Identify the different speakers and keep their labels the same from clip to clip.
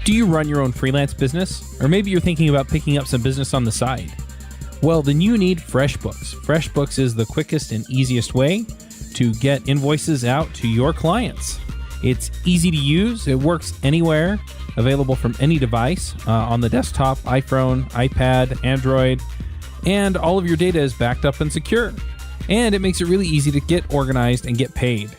Speaker 1: Do you run your own freelance business? Or maybe you're thinking about picking up some business on the side? Well, then you need FreshBooks. FreshBooks is the quickest and easiest way to get invoices out to your clients. It's easy to use. It works anywhere, available from any device, on the desktop, iPhone, iPad, Android, and all of your data is backed up and secure. And it makes it really easy to get organized and get paid.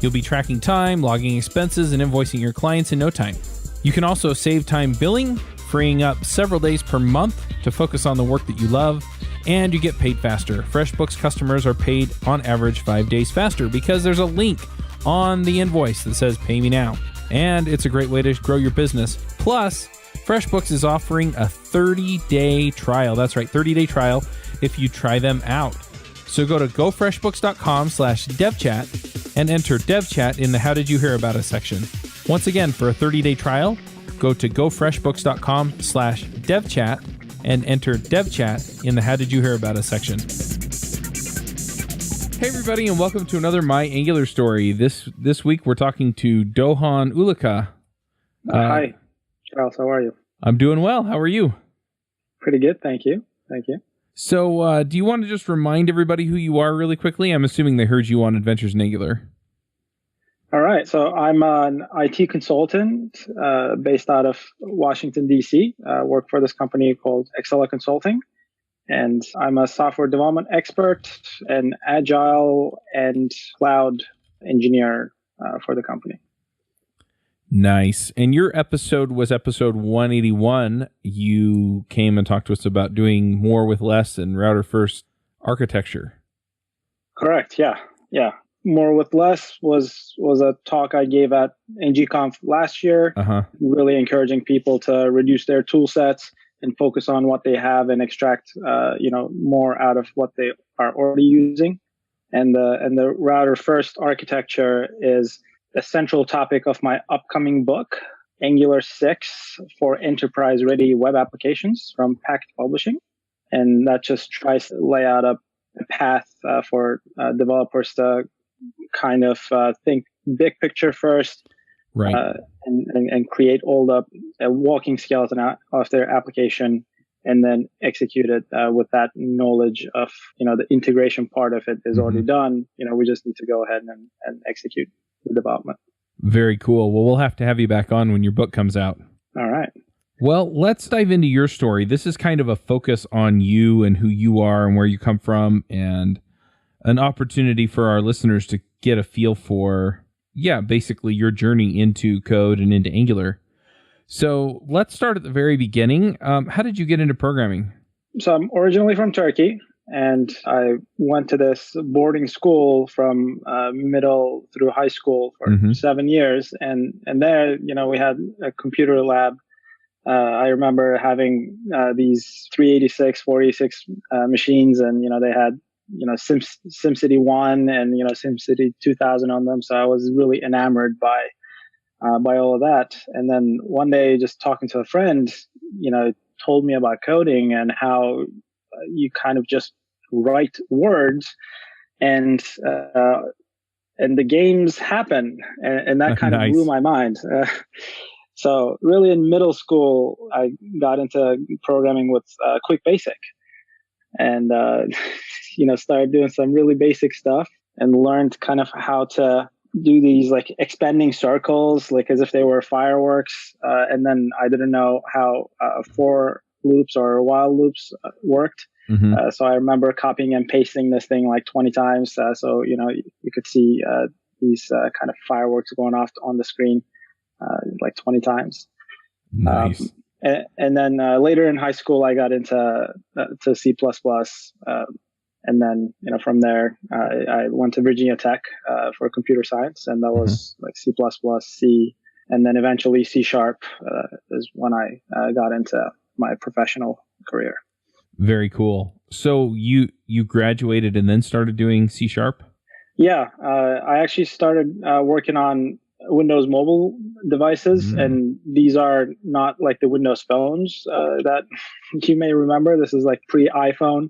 Speaker 1: You'll be tracking time, logging expenses, and invoicing your clients in no time. You can also save time billing, freeing up several days per month to focus on the work that you love, and you get paid faster. FreshBooks customers are paid on average 5 days faster because there's a link on the invoice that says pay me now. And it's a great way to grow your business. Plus, FreshBooks is offering a 30-day trial. That's right, 30-day trial if you try them out. So go to gofreshbooks.com/devchat and enter devchat in the How Did You Hear About Us section. Once again, for a 30-day trial, go to gofreshbooks.com/devchat and enter devchat in the How Did You Hear About Us section. Hey everybody, and welcome to another My Angular story. This week we're talking to Doguhan Uluca.
Speaker 2: Hi, Charles. How are you?
Speaker 1: I'm doing well. How are you?
Speaker 2: Pretty good, thank you. Thank you.
Speaker 1: So, do you want to just remind everybody who you are really quickly? I'm assuming they heard you on Adventures in Angular.
Speaker 2: All right. So I'm an IT consultant based out of Washington, D.C. Work for this company called Excella Consulting. And I'm a software development expert and Agile and Cloud engineer for the company.
Speaker 1: Nice. And your episode was episode 181. You came and talked to us about doing more with less and router first architecture.
Speaker 2: Correct. Yeah. More with less was a talk I gave at NGConf last year, really encouraging people to reduce their tool sets and focus on what they have and extract more out of what they are already using. And the router first architecture is a central topic of my upcoming book, Angular 6 for Enterprise Ready Web Applications from Pact Publishing. And that just tries to lay out a path for developers to kind of think big picture first,
Speaker 1: right?
Speaker 2: And create all the walking skeleton of their application, and then execute it with that knowledge of the integration part of it is already done. We just need to go ahead and execute the development.
Speaker 1: Very cool. Well, we'll have to have you back on when your book comes out.
Speaker 2: All right.
Speaker 1: Well, let's dive into your story. This is kind of a focus on you and who you are and where you come from, and an opportunity for our listeners to get a feel for, basically your journey into code and into Angular. So let's start at the very beginning. How did you get into programming? So
Speaker 2: I'm originally from Turkey, and I went to this boarding school from middle through high school for 7 years. And there, we had a computer lab. I remember having these 386, 486 machines, and, they had SimCity 1 and, SimCity 2000 on them. So I was really enamored by all of that. And then one day, just talking to a friend, told me about coding and how you kind of just write words and the games happen. And that kind
Speaker 1: nice.
Speaker 2: of blew my mind. So really in middle school, I got into programming with Quick Basic. And, started doing some really basic stuff and learned kind of how to do these like expanding circles, like as if they were fireworks. And then I didn't know how for loops or while loops worked. So I remember copying and pasting this thing like 20 times. So, you could see these kind of fireworks going off on the screen like 20 times.
Speaker 1: Nice.
Speaker 2: And then later in high school, I got into to C++, and then from there I went to Virginia Tech for computer science, and that was like C++, C, and then eventually C# is when I got into my professional career.
Speaker 1: Very cool. So you graduated and then started doing C#?
Speaker 2: Yeah, I actually started working on Windows mobile devices, and these are not like the Windows phones that you may remember. This is like pre-iPhone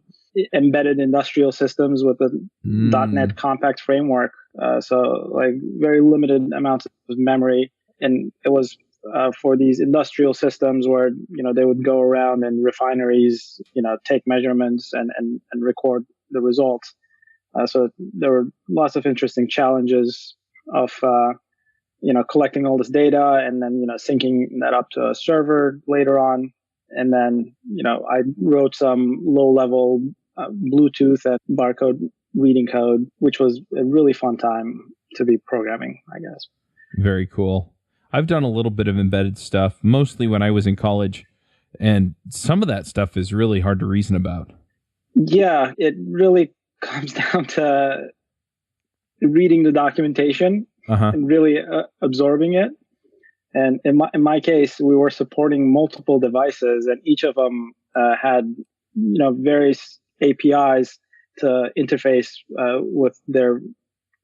Speaker 2: embedded industrial systems with the .NET Compact framework. So like very limited amounts of memory, and it was for these industrial systems where, they would go around in refineries, take measurements and record the results. So there were lots of interesting challenges of, collecting all this data and then, syncing that up to a server later on. And then, I wrote some low-level Bluetooth and barcode reading code, which was a really fun time to be programming, I guess.
Speaker 1: Very cool. I've done a little bit of embedded stuff, mostly when I was in college, and some of that stuff is really hard to reason about.
Speaker 2: Yeah, it really comes down to reading the documentation and really absorbing it. And in my case, we were supporting multiple devices, and each of them had various APIs to interface with their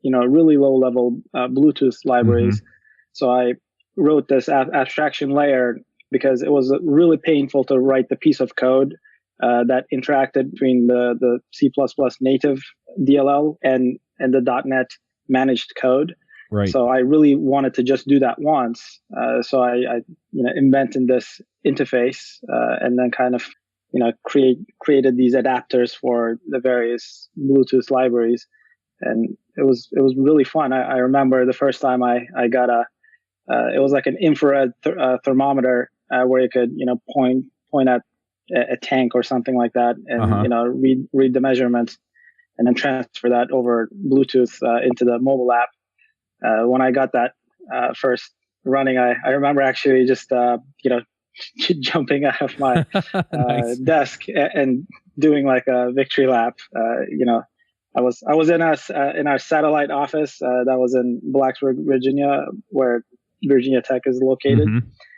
Speaker 2: really low level Bluetooth libraries. So I wrote this abstraction layer because it was really painful to write the piece of code that interacted between the C++ native DLL and the .NET managed code.
Speaker 1: Right.
Speaker 2: So I really wanted to just do that once. So I invented this interface and then kind of created these adapters for the various Bluetooth libraries, and it was really fun. I remember the first time I got it was like an infrared thermometer where you could point at a tank or something like that, and read the measurements, and then transfer that over Bluetooth into the mobile app. When I got that first running, I remember actually just jumping out of my
Speaker 1: nice.
Speaker 2: desk and doing like a victory lap. I was in our satellite office that was in Blacksburg, Virginia, where Virginia Tech is located.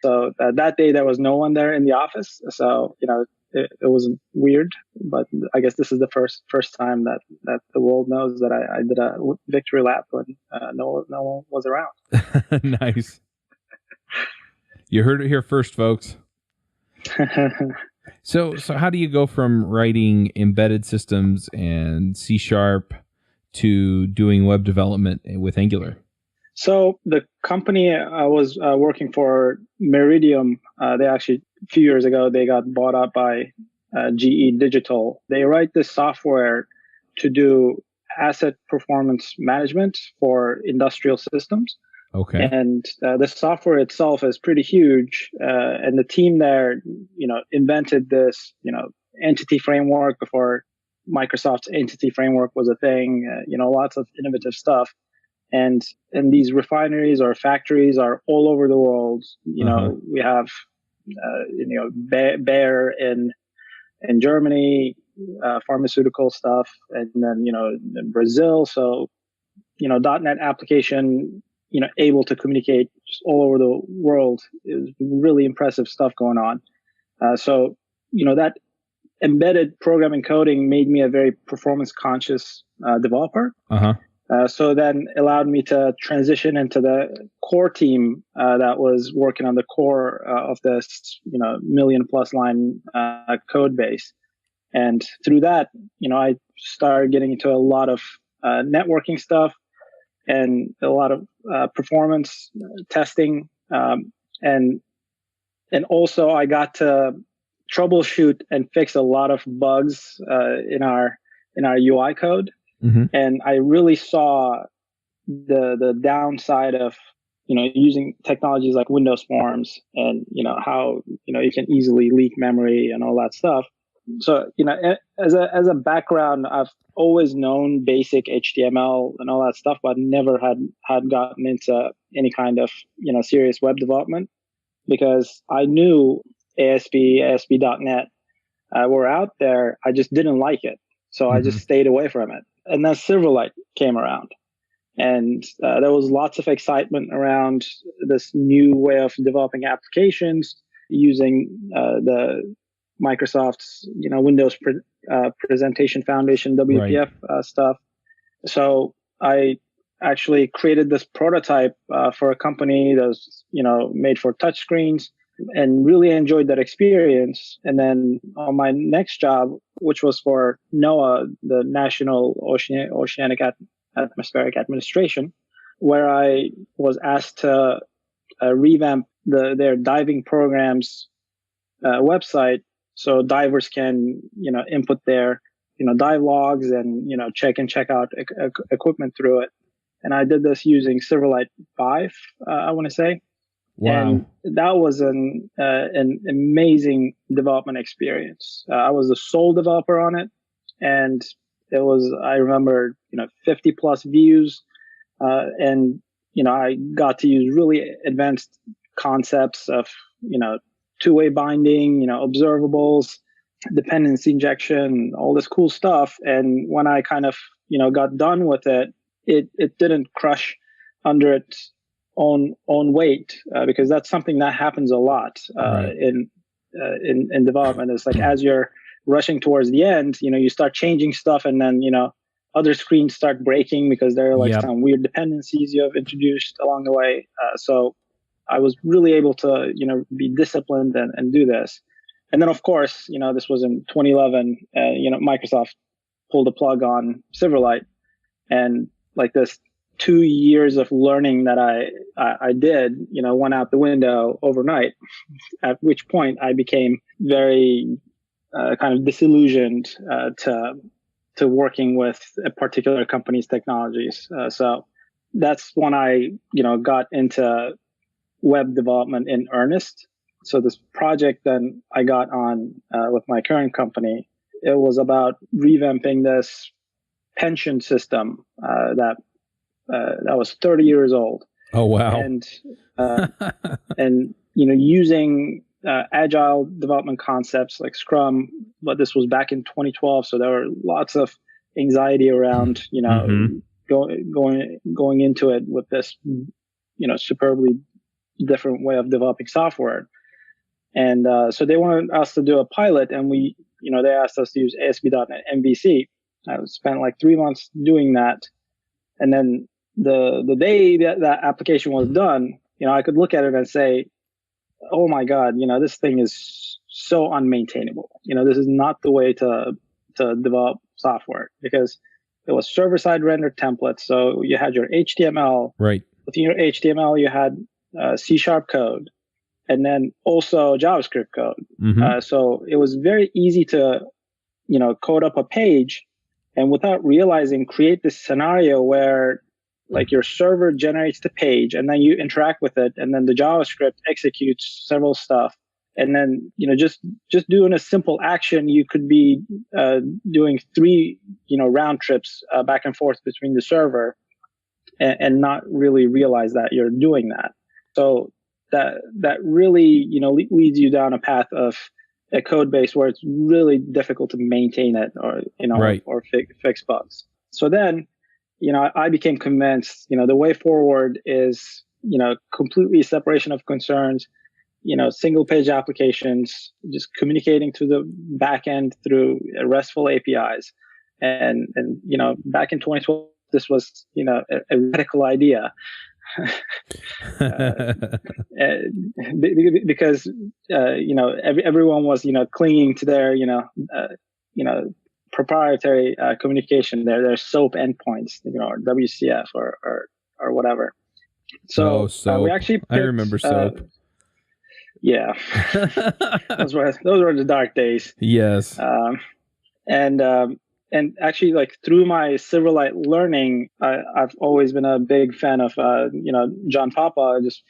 Speaker 2: So that day there was no one there in the office. So it was weird, but I guess this is the first time that the world knows that I did a victory lap when no one was around.
Speaker 1: Nice. You heard it here first, folks. So how do you go from writing embedded systems and C# to doing web development with Angular?
Speaker 2: So the company I was working for, Meridium, they actually, a few years ago, they got bought up by GE Digital. They write this software to do asset performance management for industrial systems.
Speaker 1: Okay.
Speaker 2: And the software itself is pretty huge. And the team there, invented this, entity framework before Microsoft's entity framework was a thing, lots of innovative stuff. And these refineries or factories are all over the world. We have, Bayer in Germany, pharmaceutical stuff, and then, in Brazil. So, .NET application, able to communicate just all over the world is really impressive stuff going on. So, that embedded programming coding made me a very performance conscious developer. So then allowed me to transition into the core team that was working on the core of this, million+ line code base. And through that, I started getting into a lot of networking stuff and a lot of performance testing. And also I got to troubleshoot and fix a lot of bugs in our UI code. And I really saw the downside of, using technologies like Windows Forms and, how, you can easily leak memory and all that stuff. So, as a background, I've always known basic HTML and all that stuff, but never had gotten into any kind of, serious web development because I knew ASP.NET were out there. I just didn't like it. So I just stayed away from it. And then Silverlight came around. And there was lots of excitement around this new way of developing applications using the Microsoft's, Windows Presentation Foundation, WPF stuff. So I actually created this prototype for a company that was, made for touchscreens and really enjoyed that experience. And then on my next job, which was for NOAA, the National Oceanic Atmospheric Administration, where I was asked to revamp their diving programs website, so divers can input their dive logs and check and check out equipment through it. And I did this using Silverlight 5, I want to say.
Speaker 1: Wow.
Speaker 2: And that was an amazing development experience. I was the sole developer on it, and it was, I remember, 50 plus views, and I got to use really advanced concepts of two-way binding, observables, dependency injection, all this cool stuff. And when I kind of got done with it, it didn't crush under its own weight, because that's something that happens a lot
Speaker 1: Right.
Speaker 2: in development. It's like as you're rushing towards the end, you start changing stuff, and then other screens start breaking because there are like some weird dependencies you have introduced along the way. So I was really able to be disciplined and do this. And then of course this was in 2011. Microsoft pulled the plug on Silverlight, and like this 2 years of learning that I did, went out the window overnight, at which point I became very kind of disillusioned to working with a particular company's technologies. So that's when I, got into web development in earnest. So this project then I got on with my current company, it was about revamping this pension system that was 30 years old.
Speaker 1: Oh, wow.
Speaker 2: And using agile development concepts like Scrum, but this was back in 2012, so there were lots of anxiety around going into it with this superbly different way of developing software. And so they wanted us to do a pilot, and we they asked us to use ASP.NET MVC. I spent like 3 months doing that, and then the day that application was done, I could look at it and say, oh my God, this thing is so unmaintainable. This is not the way to develop software, because it was server-side rendered templates. So you had your HTML.
Speaker 1: Right.
Speaker 2: Within your HTML, you had C# code, and then also JavaScript code. So it was very easy to, code up a page, and without realizing, create this scenario where like your server generates the page, and then you interact with it, and then the JavaScript executes several stuff. And then, just doing a simple action, you could be doing 3, round trips back and forth between the server, and not really realize that you're doing that. So that really, leads you down a path of a code base where it's really difficult to maintain it, or,
Speaker 1: right.
Speaker 2: or fix bugs. So then, I became convinced, the way forward is, completely separation of concerns, single page applications, just communicating to the back end through RESTful APIs. And back in 2012, this was, a radical idea. Because, everyone was, clinging to their, proprietary communication, their SOAP endpoints, or WCF or whatever. So we actually picked,
Speaker 1: I remember SOAP.
Speaker 2: Yeah, those were the dark days.
Speaker 1: Yes.
Speaker 2: And actually, like through my Silverlight learning, I've always been a big fan of John Papa, just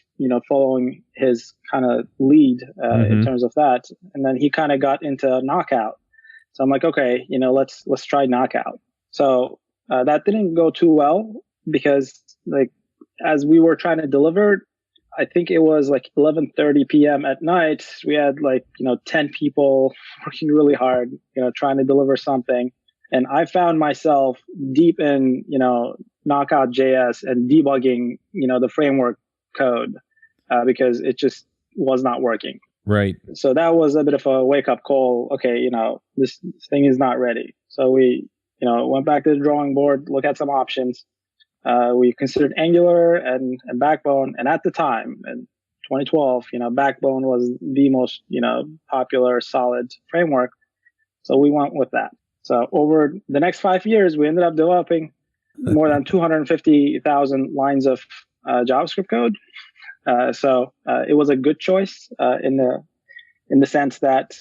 Speaker 2: following his kind of lead in terms of that. And then he kind of got into Knockout. So I'm like, okay, let's try Knockout. So that didn't go too well, because like as we were trying to deliver, I think it was like 11:30 p.m. at night. We had like 10 people working really hard, trying to deliver something. And I found myself deep in, Knockout JS and debugging, the framework code because it just was not working.
Speaker 1: Right.
Speaker 2: So that was a bit of a wake up call. Okay, this thing is not ready. So we, went back to the drawing board, look at some options. We considered Angular and Backbone. And at the time, in 2012, Backbone was the most, popular solid framework. So we went with that. So over the next 5 years, we ended up developing more than 250,000 lines of JavaScript code. So it was a good choice in the sense that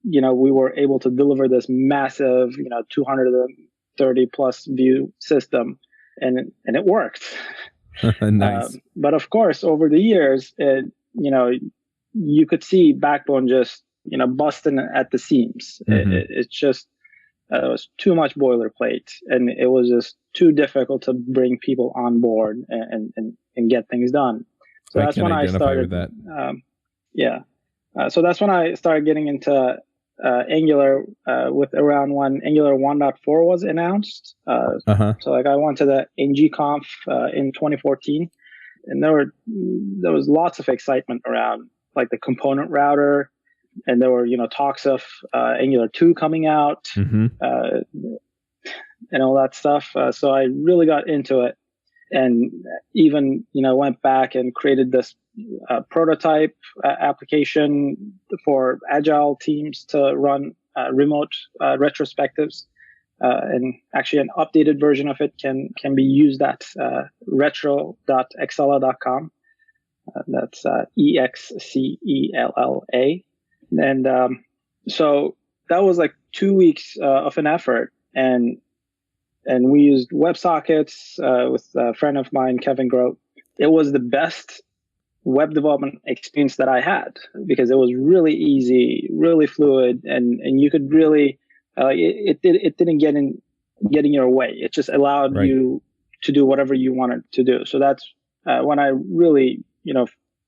Speaker 2: we were able to deliver this massive 230 plus view system, and it worked.
Speaker 1: Nice.
Speaker 2: But of course, over the years, you could see Backbone just busting at the seams. It's just it was too much boilerplate, and it was just too difficult to bring people on board and get things done. So that's when I started. With that. So that's when I started getting into Angular with around when Angular 1.4 was announced. So like I went to the NGConf in 2014, and there was lots of excitement around like the component router, and there were talks of Angular 2 coming out, and all that stuff. So I really got into it, and even went back and created this prototype application for Agile teams to run remote retrospectives, and actually an updated version of it can be used at retro.excella.com. That's EXCELLA. And so that was like 2 weeks of an effort, and we used WebSockets with a friend of mine, Kevin Grote. It was the best web development experience that I had because it was really easy, really fluid, and you could really it didn't get in your way. It just allowed you to do whatever you wanted to do. So that's when I really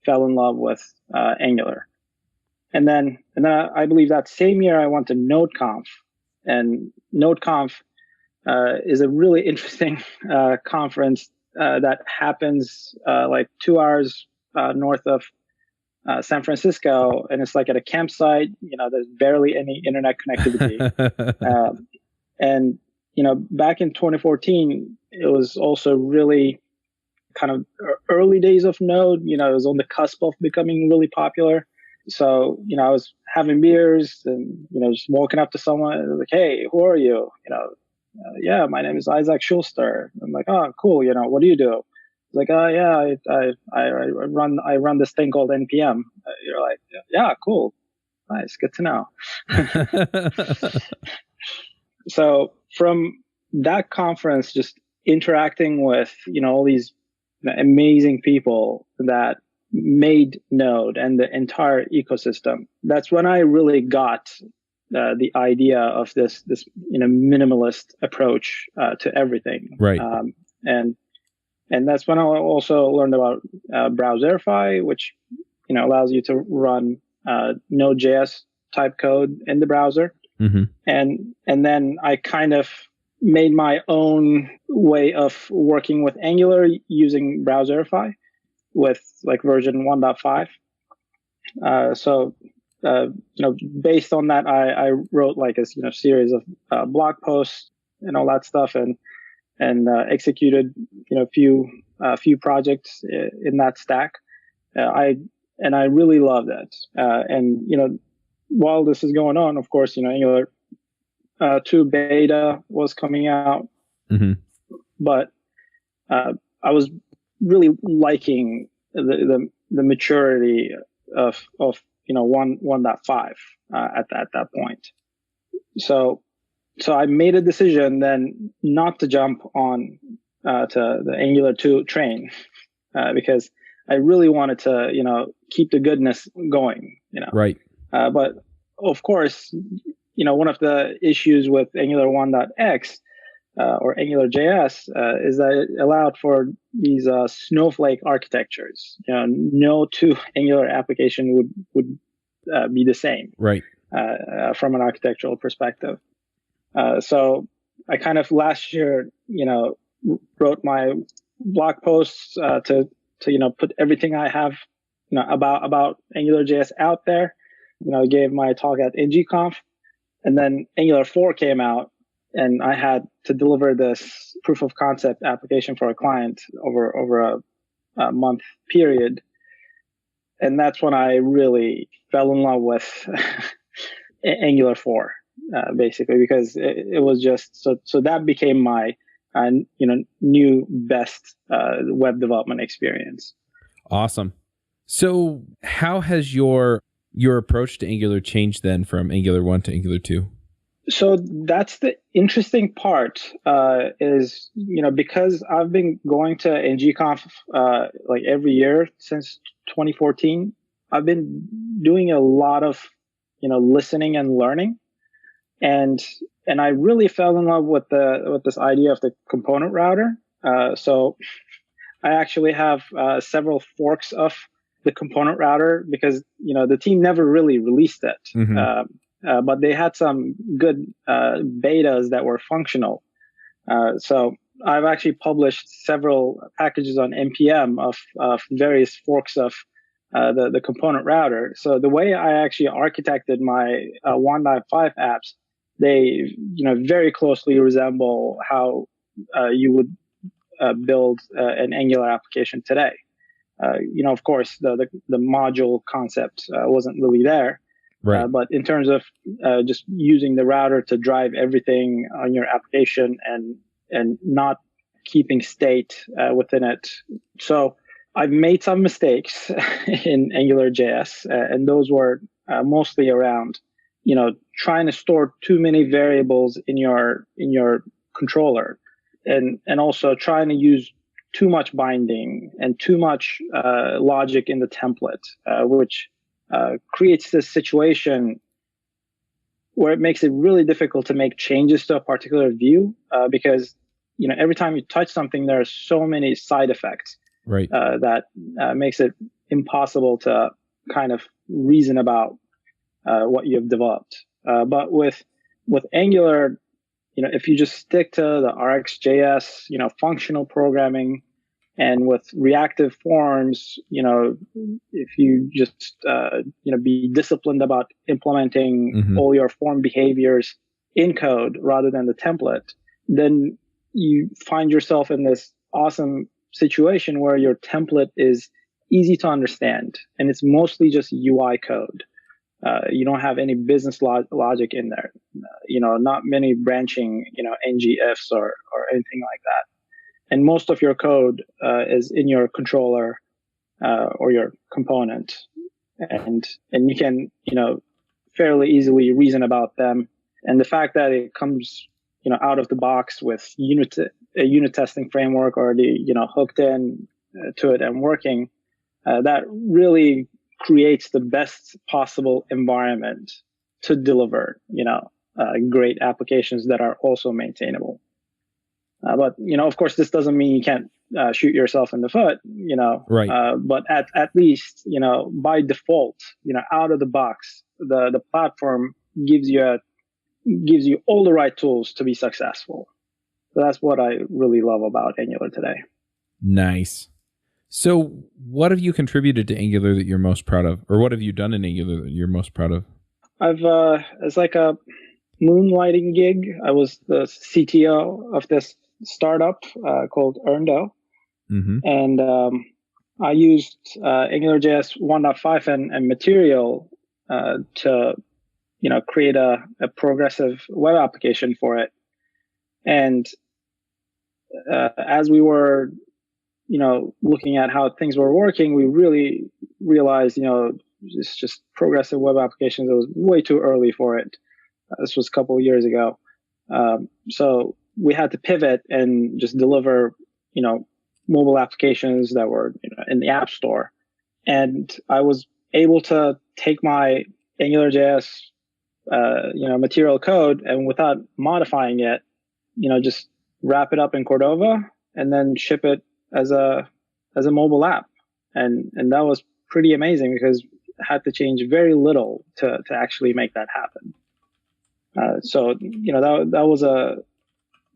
Speaker 2: fell in love with Angular. And then I believe that same year I went to NodeConf, and NodeConf is a really interesting conference that happens like 2 hours north of San Francisco, and it's like at a campsite. There's barely any internet connectivity. And back in 2014, it was also really kind of early days of Node. It was on the cusp of becoming really popular. So, I was having beers and, just walking up to someone like, "Hey, who are you?" "Yeah, my name is Isaac Schulster." I'm like, "Oh, cool. What do you do?" It's like, "Oh, yeah, I run this thing called NPM." You're like, "Yeah, cool. Nice. Good to know." So from that conference, just interacting with, all these amazing people that made Node and the entire ecosystem, that's when I really got the idea of this minimalist approach to everything.
Speaker 1: Right.
Speaker 2: And that's when I also learned about Browserify, which allows you to run Node.js type code in the browser. And then I kind of made my own way of working with Angular using Browserify with like version 1.5. So based on that, I wrote like a series of blog posts and all that stuff, and executed a few projects in that stack. I really loved it. And while this is going on, of course, Angular 2 beta was coming out, but I was really liking the maturity of 1.5 at that point. So I made a decision then not to jump on to the Angular 2 train because I really wanted to keep the goodness going.
Speaker 1: Right.
Speaker 2: But of course, one of the issues with Angular 1.x or Angular JS is that it allowed for these snowflake architectures. No two Angular application would be the same,
Speaker 1: right?
Speaker 2: From an architectural perspective. So I kind of last year, wrote my blog posts to put everything I have, about Angular JS out there. I gave my talk at NGConf, and then Angular 4 came out, and I had to deliver this proof of concept application for a client over a month period. And that's when I really fell in love with Angular 4, basically, because it was just so that became my new best web development experience.
Speaker 1: Awesome. So how has your approach to Angular changed then from Angular 1 to Angular 2?
Speaker 2: So that's the interesting part, is, because I've been going to NGConf like every year since 2014, I've been doing a lot of, listening and learning. And I really fell in love with this idea of the component router. So I actually have several forks of the component router because the team never really released it, but they had some good betas that were functional. So I've actually published several packages on npm of various forks of the component router. So the way I actually architected my 1.5 apps, they very closely resemble how you would build an Angular application today. Of course, the module concept wasn't really there,
Speaker 1: right?
Speaker 2: But in terms of just using the router to drive everything on your application and not keeping state within it. So I've made some mistakes in AngularJS, and those were mostly around trying to store too many variables in your controller, and also trying to use too much binding and too much logic in the template, which creates this situation where it makes it really difficult to make changes to a particular view, because every time you touch something, there are so many side effects,
Speaker 1: right?
Speaker 2: That makes it impossible to kind of reason about what you have developed. But with Angular, if you just stick to the RxJS, functional programming, and with reactive forms, if you just, be disciplined about implementing all your form behaviors in code rather than the template, then you find yourself in this awesome situation where your template is easy to understand and it's mostly just UI code. You don't have any business logic in there, not many branching, ng-ifs or anything like that. And most of your code is in your controller or your component, and you can fairly easily reason about them. And the fact that it comes out of the box with a unit testing framework already hooked in to it and working, that really creates the best possible environment to deliver great applications that are also maintainable. But of course, this doesn't mean you can't shoot yourself in the foot,
Speaker 1: right?
Speaker 2: But at least by default, out of the box, the platform gives you all the right tools to be successful. So that's what I really love about Angular today.
Speaker 1: Nice. So what have you contributed to Angular that you're most proud of, or what have you done in Angular that you're most proud of?
Speaker 2: I've it's like a moonlighting gig. I was the CTO of this startup called Erndo, and I used AngularJS 1.5 and Material to create a progressive web application for it. And as we were looking at how things were working, we really realized it's just progressive web applications. It was way too early for it. This was a couple of years ago. So we had to pivot and just deliver, mobile applications that were in the App Store. And I was able to take my AngularJS, Material code, and without modifying it, just wrap it up in Cordova and then ship it as a mobile app. And that was pretty amazing because I had to change very little to actually make that happen. So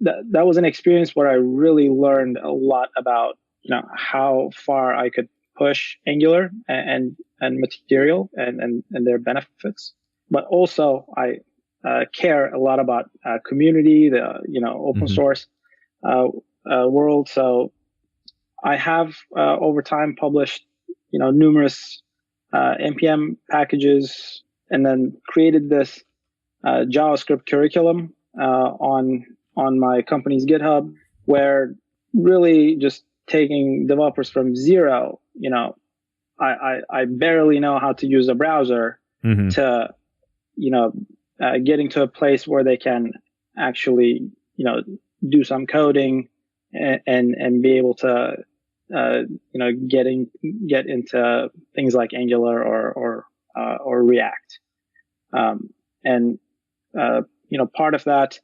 Speaker 2: that was an experience where I really learned a lot about how far I could push Angular and Material and their benefits. But also I care a lot about community, the open source world. So I have over time published numerous npm packages, and then created this JavaScript curriculum on my company's GitHub, where really just taking developers from zero, I barely know how to use a browser to, getting to a place where they can actually, do some coding and be able to, get into things like Angular or React. Part of that,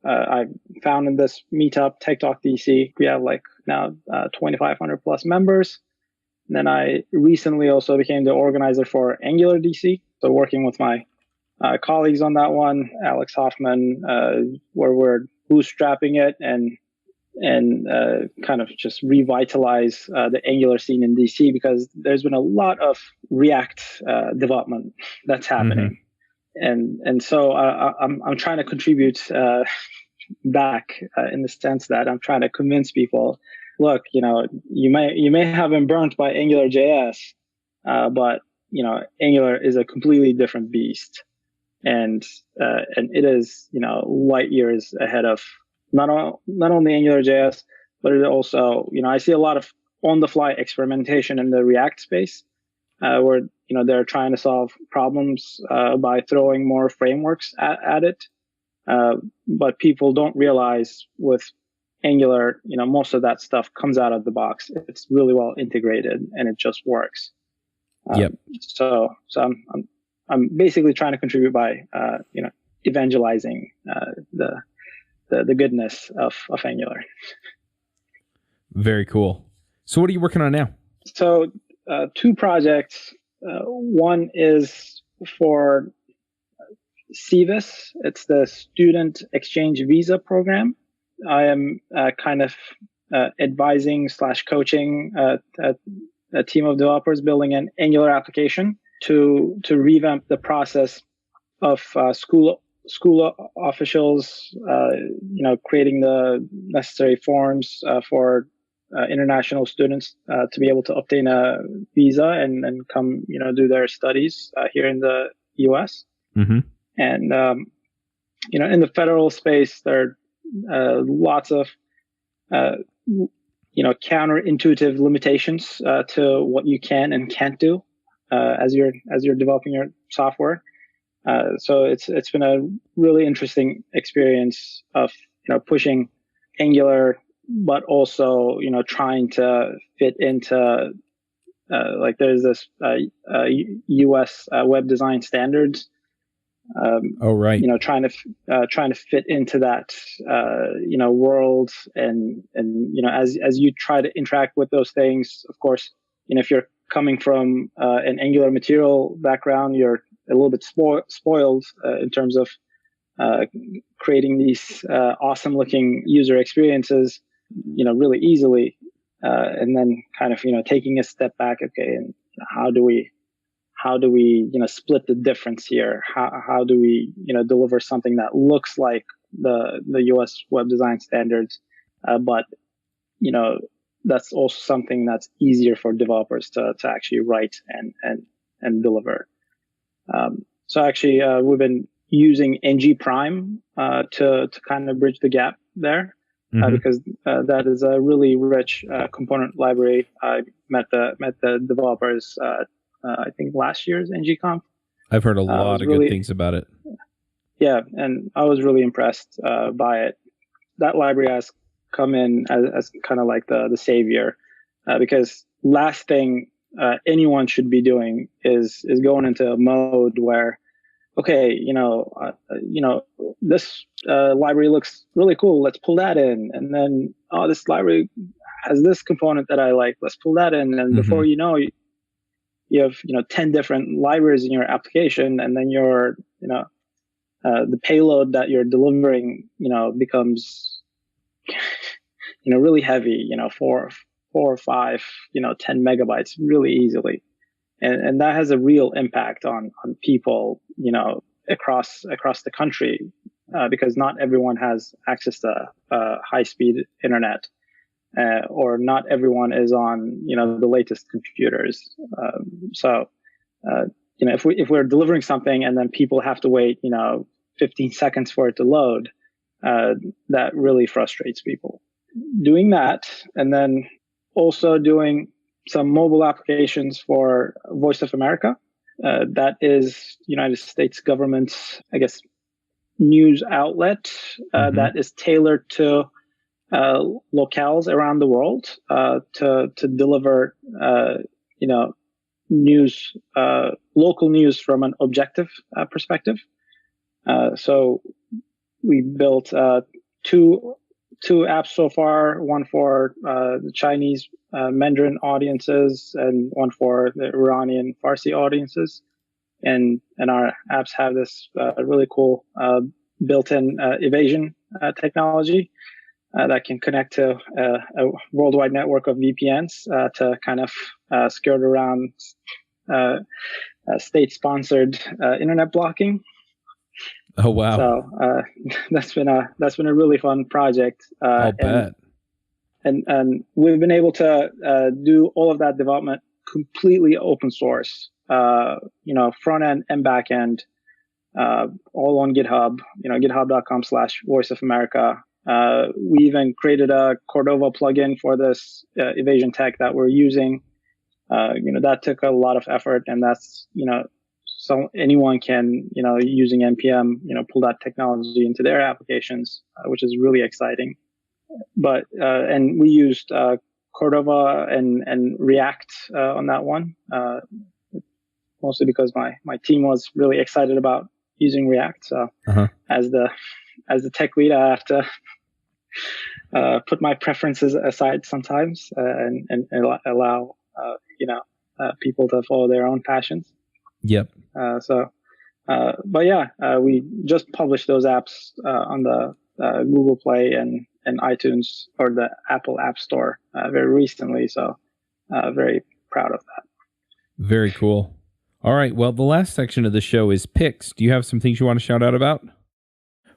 Speaker 2: I found in this meetup, Tech Talk DC, we have like now 2,500 plus members. And then I recently also became the organizer for Angular DC. So working with my colleagues on that one, Alex Hoffman, where we're bootstrapping it and kind of just revitalize the Angular scene in DC, because there's been a lot of React development that's happening. And so I'm trying to contribute back in the sense that I'm trying to convince people, look, you may have been burnt by Angular JS, but Angular is a completely different beast, and it is light years ahead of not only Angular JS, but it also I see a lot of on the fly experimentation in the React space, where they're trying to solve problems by throwing more frameworks at it. But people don't realize with Angular, most of that stuff comes out of the box. It's really well integrated and it just works. So I'm basically trying to contribute by evangelizing the goodness of Angular.
Speaker 1: Very cool. So what are you working on now?
Speaker 2: So two projects. One is for CVIS. It's the Student Exchange Visa Program. I am kind of advising / coaching a team of developers building an Angular application to revamp the process of school officials, creating the necessary forms for international students to be able to obtain a visa and come, do their studies here in the U.S. And in the federal space, there are lots of counterintuitive limitations to what you can and can't do as you're developing your software. So it's been a really interesting experience of pushing Angular, but also trying to fit into like there's this U.S. web design standards. Trying to fit into that world, and as you try to interact with those things, of course, if you're coming from an Angular material background, you're a little bit spoiled in terms of creating these awesome looking user experiences, really easily, and then kind of taking a step back. Okay, and how do we split the difference here? How do we deliver something that looks like the US web design standards, but that's also something that's easier for developers to actually write and deliver. So actually, we've been using ng prime to kind of bridge the gap there, because that is a really rich component library. I met the developers. I think last year's ngconf.
Speaker 1: I've heard a lot of good things about it.
Speaker 2: Yeah, and I was really impressed by it. That library has come in as kind of like the savior, because last thing anyone should be doing is going into a mode where, okay, this library looks really cool. Let's pull that in, and then this library has this component that I like. Let's pull that in, and before you know, you have 10 different libraries in your application, and then your the payload that you're delivering becomes really heavy, 4 or 5 10 megabytes really easily, and that has a real impact on people across the country, because not everyone has access to high speed internet. Or not everyone is on, the latest computers. If we're delivering something and then people have to wait, 15 seconds for it to load, that really frustrates people. Doing that, and then also doing some mobile applications for Voice of America. That is United States government's, I guess, news outlet that is tailored to locales around the world to deliver, news, local news from an objective perspective. So we built two apps so far, one for the Chinese Mandarin audiences and one for the Iranian Farsi audiences. And our apps have this really cool built-in evasion technology that can connect to a worldwide network of VPNs to kind of skirt around state-sponsored internet blocking.
Speaker 1: Oh wow!
Speaker 2: So that's been a really fun project.
Speaker 1: I'll bet.
Speaker 2: And we've been able to do all of that development completely open source. Front end and back end, all on GitHub. GitHub.com/Voice of America. We even created a Cordova plugin for this evasion tech that we're using. That took a lot of effort, and that's so anyone can using npm pull that technology into their applications, which is really exciting. But and we used Cordova and React on that one, mostly because my team was really excited about using React. So as the tech lead, I have to put my preferences aside sometimes and allow people to follow their own passions.
Speaker 1: Yep.
Speaker 2: But yeah, we just published those apps on the Google Play and iTunes or the Apple App Store very recently. So very proud of that.
Speaker 1: Very cool. All right. Well, the last section of the show is picks. Do you have some things you want to shout out about?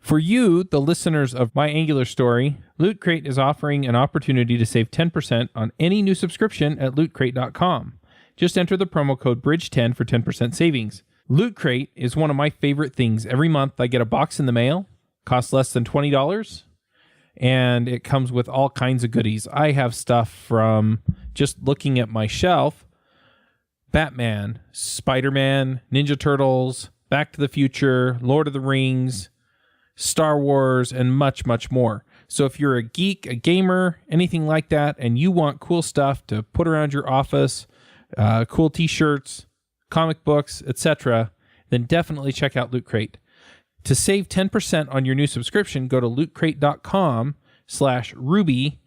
Speaker 1: For you, the listeners of My Angular Story, Loot Crate is offering an opportunity to save 10% on any new subscription at lootcrate.com. Just enter the promo code BRIDGE10 for 10% savings. Loot Crate is one of my favorite things. Every month I get a box in the mail, costs less than $20, and it comes with all kinds of goodies. I have stuff from, just looking at my shelf, Batman, Spider-Man, Ninja Turtles, Back to the Future, Lord of the Rings, Star Wars, and much, much more. So if you're a geek, a gamer, anything like that, and you want cool stuff to put around your office, cool t-shirts, comic books, etc., then definitely check out Loot Crate. To save 10% on your new subscription, go to lootcrate.com/Ruby.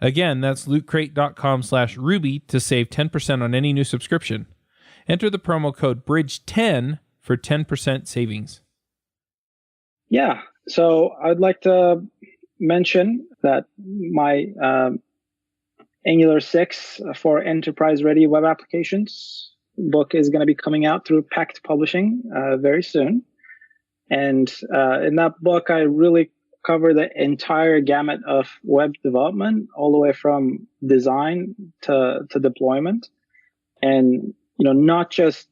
Speaker 1: Again, that's lootcrate.com/Ruby to save 10% on any new subscription. Enter the promo code BRIDGE10 for 10% savings.
Speaker 2: Yeah, so I'd like to mention that my Angular 6 for enterprise-ready web applications book is going to be coming out through Pact Publishing very soon. And in that book, I really cover the entire gamut of web development, all the way from design to deployment. And, not just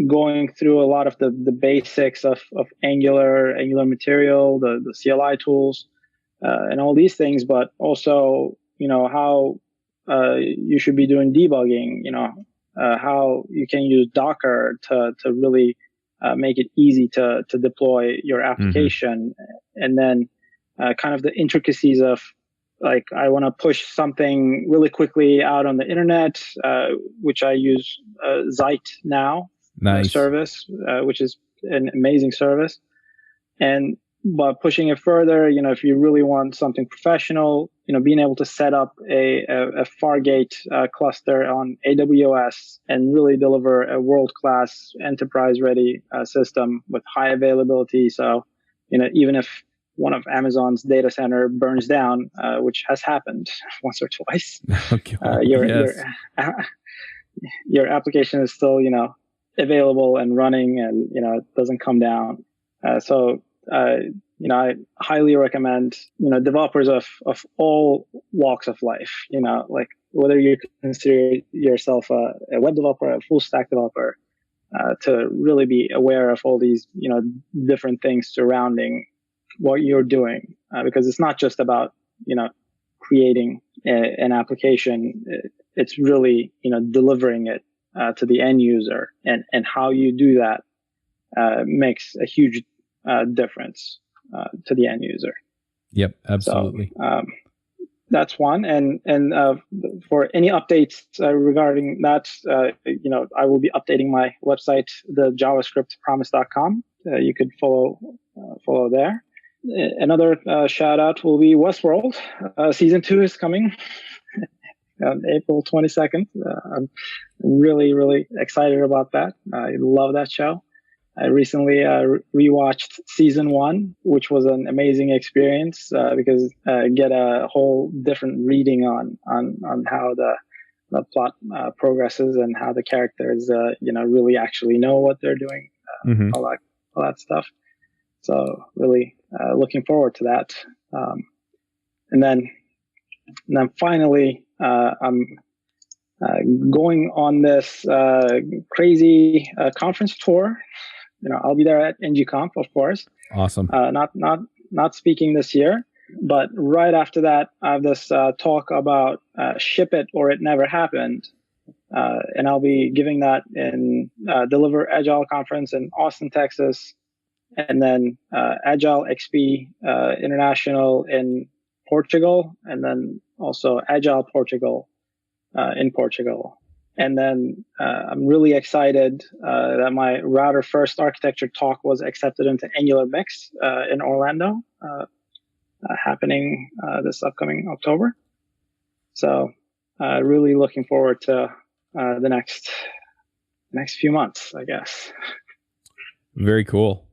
Speaker 2: going through a lot of the basics of Angular material, the CLI tools, and all these things, but also, how you should be doing debugging, how you can use Docker to really make it easy to deploy your application. And then kind of the intricacies of, like, I want to push something really quickly out on the internet, which I use Zeit now.
Speaker 1: Nice.
Speaker 2: Service, which is an amazing service. But pushing it further, if you really want something professional, being able to set up a Fargate cluster on AWS and really deliver a world-class enterprise-ready system with high availability. So, even if one of Amazon's data center burns down, which has happened once or twice, your application is still, available and running, and it doesn't come down. So I highly recommend developers of all walks of life, like whether you consider yourself a web developer, a full stack developer, to really be aware of all these different things surrounding what you're doing, because it's not just about creating an application. It's really, delivering it to the end user, and how you do that makes a huge difference to the end user.
Speaker 1: Yep, absolutely.
Speaker 2: So, that's one. And for any updates regarding that, I will be updating my website, the JavaScriptPromise.com. You could follow there. Another shout out will be Westworld. Season 2 is coming on April 22nd. I'm really, really excited about that. I love that show. I recently rewatched season 1, which was an amazing experience because get a whole different reading on how the plot progresses and how the characters really actually know what they're doing, all that stuff. So really looking forward to that. And then finally, I'm going on this crazy conference tour. I'll be there at NGConf, of course.
Speaker 1: Awesome.
Speaker 2: Not speaking this year, but right after that, I have this talk about Ship It or It Never Happened, and I'll be giving that in Deliver Agile conference in Austin, Texas, and then Agile XP International in Portugal, and then also Agile Portugal in Portugal. And then I'm really excited that my router first architecture talk was accepted into Angular Mix in Orlando, happening this upcoming October. So really looking forward to the next few months, I guess.
Speaker 1: Very cool.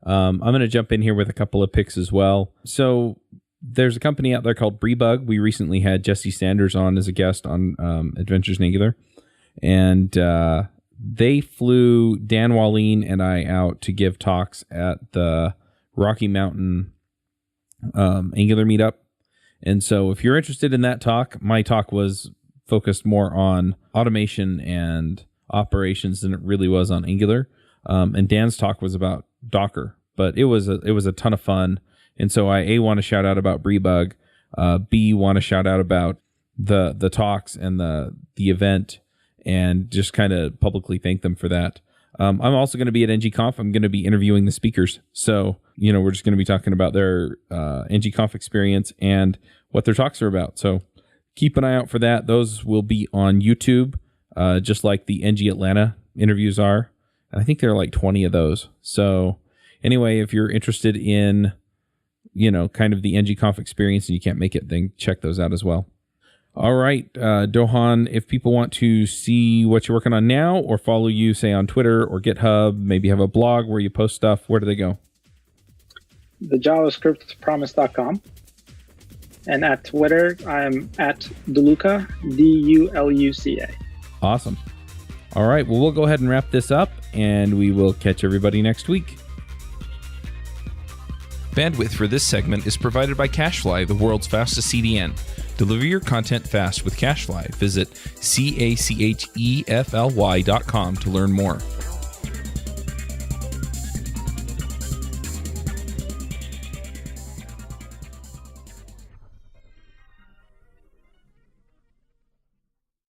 Speaker 1: I'm going to jump in here with a couple of picks as well. So there's a company out there called Breebug. We recently had Jesse Sanders on as a guest on Adventures in Angular. And they flew Dan Wallin and I out to give talks at the Rocky Mountain Angular meetup. And so if you're interested in that talk, my talk was focused more on automation and operations than it really was on Angular. And Dan's talk was about Docker, but it was a ton of fun. And so I want to shout out about Breebug, B want to shout out about the talks and the event, and just kind of publicly thank them for that. I'm also going to be at NGConf. I'm going to be interviewing the speakers. So, we're just going to be talking about their NGConf experience and what their talks are about. So keep an eye out for that. Those will be on YouTube, just like the NG Atlanta interviews are. And I think there are like 20 of those. So anyway, if you're interested in, kind of the NGConf experience and you can't make it, then check those out as well. All right, Doguhan, if people want to see what you're working on now or follow you, say, on Twitter or GitHub, maybe have a blog where you post stuff, where do they go?
Speaker 2: The JavaScriptPromise.com. And at Twitter, I'm at Duluca, Duluca.
Speaker 1: Awesome. All right, well, we'll go ahead and wrap this up, and we will catch everybody next week. Bandwidth for this segment is provided by CacheFly, the world's fastest CDN. Deliver your content fast with CacheFly. Visit CacheFly.com to learn more.